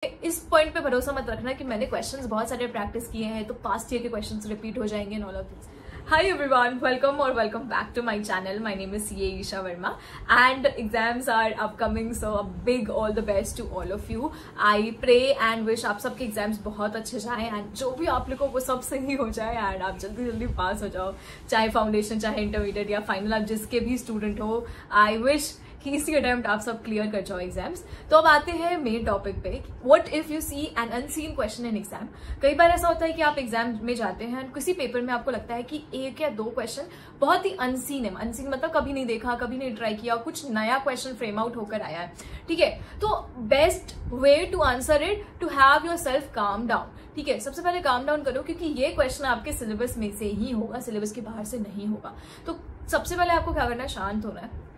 इस पॉइंट पे भरोसा मत रखना कि मैंने क्वेश्चंस बहुत सारे प्रैक्टिस किए हैं तो पास्ट ईयर के क्वेश्चंस रिपीट हो जाएंगे and all of this. Hi everyone, welcome back to my channel. My name is CA Isha Verma and exams are upcoming, so a big all the best to all of you. I pray and wish आप सबके exams बहुत अच्छे जाएं and जो भी आप लोगों को वो सब सही हो जाए एंड आप जल्दी जल्दी पास हो जाओ, चाहे फाउंडेशन चाहे इंटरमीडिएट या फाइनल, आप जिसके भी स्टूडेंट हो। आई विश कि इसी अटेम्प्ट आप सब क्लियर कर जाओ एग्जाम्स। तो अब आते हैं मेन टॉपिक पे, what if you see an unseen question in exam. कई बार ऐसा होता है कि आप एग्जाम में जाते हैं और किसी पेपर में आपको लगता है कि एक या दो क्वेश्चन बहुत ही अनसीन है। अनसीन मतलब कभी नहीं देखा, कभी नहीं ट्राई किया, कुछ नया क्वेश्चन फ्रेम आउट होकर आया है, ठीक है। तो best way to answer it to have yourself calm down, ठीक है। सबसे पहले काम डाउन करो क्योंकि ये क्वेश्चन आपके सिलेबस में से ही होगा, सिलेबस के बाहर से नहीं होगा। तो सबसे पहले आपको क्या करना है, शांत होना है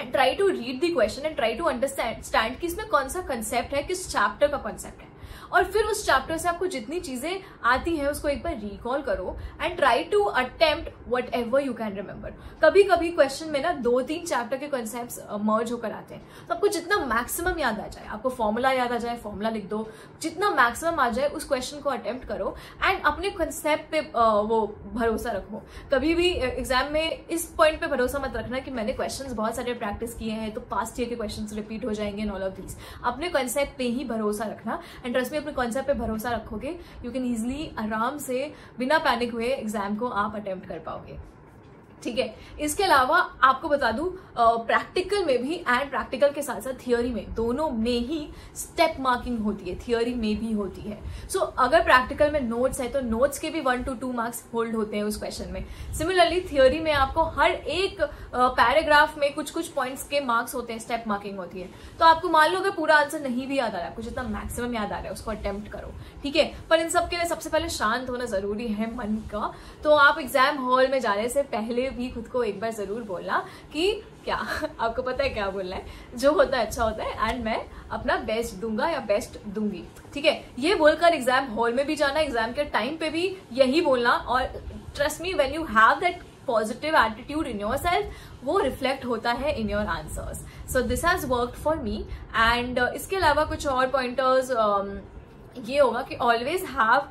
and try to read the question and try to understand कि इसमें कौन सा कंसेप्ट है, किस चैप्टर का कंसेप्ट है, और फिर उस चैप्टर से आपको जितनी चीजें आती हैं उसको एक बार रिकॉल करो and try to attempt whatever you can remember. कभी कभी क्वेश्चन में ना 2-3 चैप्टर के कॉन्सेप्ट्स मर्ज होकर आते हैं, तो आपको जितना मैक्सिमम याद आ जाए, आपको फॉर्मूला याद आ जाए फॉर्मूला लिख दो, जितना मैक्सिमम आ जाए उस क्वेश्चन को अटेम्प्ट करो एंड अपने कंसेप्ट पे वो भरोसा रखो। कभी भी एग्जाम में इस पॉइंट पे भरोसा मत रखना कि मैंने क्वेश्चंस बहुत सारे प्रैक्टिस किए हैं तो पास्ट ईयर के क्वेश्चंस रिपीट हो जाएंगे एंड ऑल ऑफ दिस। अपने कंसेप्ट पे ही भरोसा रखना एंड ट्रस्ट में अपने कॉन्सेप्ट पे भरोसा रखोगे, यू कैन इजिली आराम से बिना पैनिक हुए एग्जाम को आप अटेम्प्ट कर पाओगे, ठीक है। इसके अलावा आपको बता दूं, प्रैक्टिकल में भी एंड प्रैक्टिकल के साथ साथ थियोरी में, दोनों में ही स्टेप मार्किंग होती है, थियोरी में भी होती है। सो अगर प्रैक्टिकल में नोट्स है तो नोट्स के भी 1 to 2 मार्क्स होल्ड होते हैं उस क्वेश्चन में। सिमिलरली थियोरी में आपको हर एक पैराग्राफ में कुछ कुछ पॉइंट्स के मार्क्स होते हैं, स्टेप मार्किंग होती है। तो आपको मान लो अगर पूरा आंसर नहीं भी याद आ रहा है, आपको जितना मैक्सिमम याद आ रहा है उसको अटेम्प्ट करो, ठीक है। पर इन सब के लिए सबसे पहले शांत होना जरूरी है मन का। तो आप एग्जाम हॉल में जाने से पहले भी खुद को एक बार जरूर बोलना कि क्या आपको पता है क्या बोलना है, जो होता है अच्छा होता है एंड मैं अपना बेस्ट दूंगा या बेस्ट दूंगी, ठीक है। ये बोलकर एग्जाम हॉल में भी जाना, एग्जाम के टाइम पे भी यही बोलना, और trust me when you have that positive attitude in your self, वो रिफ्लेक्ट होता है in your answers. So this has worked for me and इसके अलावा कुछ और पॉइंटर्स ये होगा कि always have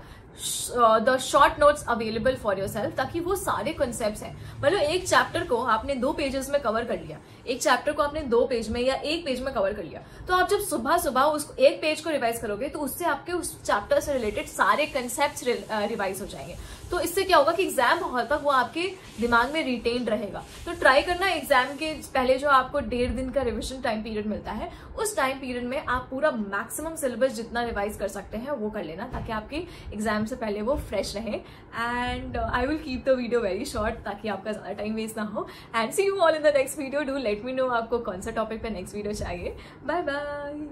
the short notes available for your self, ताकि वो सारे कॉन्सेप्ट्स हैं, मतलब एक चैप्टर को आपने 2 पेजेस में कवर कर लिया, एक चैप्टर को आपने 2 पेज में या 1 पेज में कवर कर लिया, तो आप जब सुबह सुबह उस 1 पेज को रिवाइज करोगे तो उससे आपके उस चैप्टर से रिलेटेड सारे कंसेप्ट्स रिवाइज हो जाएंगे। तो इससे क्या होगा कि एग्जाम हॉल तक वो आपके दिमाग में रिटेन रहेगा। तो ट्राई करना एग्जाम के पहले जो आपको 1.5 दिन का रिविजन टाइम पीरियड मिलता है, उस टाइम पीरियड में आप पूरा मैक्सिमम सिलेबस जितना रिवाइज कर सकते हैं वो कर लेना, ताकि आपके एग्जाम से पहले वो फ्रेश रहे। And I will keep the video very short ताकि आपका ज्यादा टाइम वेस्ट ना हो। And see you all in the next video. Do let me know आपको कौन सा टॉपिक पे नेक्स्ट वीडियो चाहिए। Bye bye.